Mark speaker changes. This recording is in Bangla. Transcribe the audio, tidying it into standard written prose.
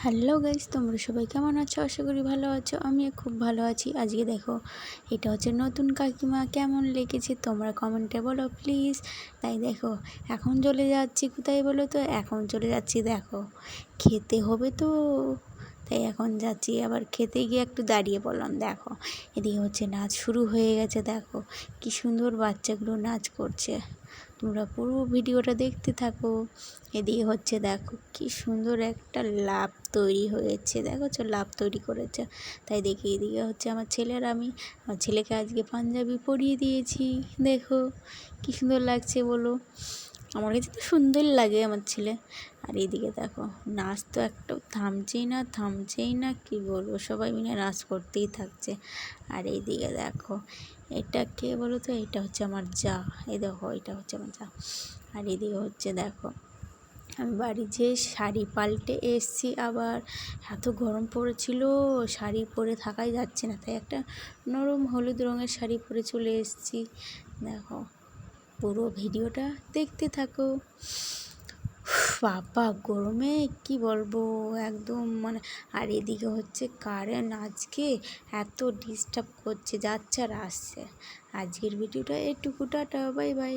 Speaker 1: হ্যালো গাইস, তোমরা সবাই কেমন আছো? আশা করি ভালো আছো। আমিও খুব ভালো আছি। আজকে দেখো, এটা হচ্ছে নতুন কাকিমা। কেমন লেগেছে তোমরা কমেন্টে বলো প্লিজ। তাই দেখো, এখন চলে যাচ্ছি কোথায় বলো তো? এখন চলে যাচ্ছি, দেখো খেতে হবে তো, তাই এখন যাচ্ছি। আবার খেতে গিয়ে একটু দাঁড়িয়ে পড়লাম। দেখো এদিকে হচ্ছে নাচ শুরু হয়ে গেছে। দেখো কি সুন্দর বাচ্চাগুলো নাচ করছে। তোমরা পুরো ভিডিওটা দেখতে থাকো। এদিকে হচ্ছে দেখো কি সুন্দর একটা লাভ তৈরি হয়েছে। দেখো লাভ তৈরি করেছে। তাই দেখি এদিকে হচ্ছে আমার ছেলের, আমি আমার ছেলেকে আজকে পাঞ্জাবি পরিয়ে দিয়েছি। দেখো কি সুন্দর লাগছে বলো। আমার কাছে তো সুন্দর লাগে আমার ছেলে। আর এইদিকে দেখো নাচ তো একটাও থামছেই না কি বলবো, সবাই মিলে নাচ করতেই থাকছে। আর এইদিকে দেখো এটা কে বলো তো? এটা হচ্ছে আমার যা। এই দেখো এটা হচ্ছে আমার যা। আর এদিকে হচ্ছে দেখো আমি বাড়ি যেয়ে শাড়ি পাল্টে এসেছি। আবার এত গরম পড়েছিল, শাড়ি পরে থাকাই যাচ্ছে না, তাই একটা নরম হলুদ রঙের শাড়ি পরে চলে এসেছি। দেখো পুরো ভিডিওটা দেখতে থাকো। বাবা গরমে কি বলবো একদম আর এদিকে হচ্ছে কারেন্ট আজকে এত ডিস্টার্ব করছে, যাচ্ছে আর আসছে। আজকের ভিডিওটা এটুকু, টাটা, বাই বাই।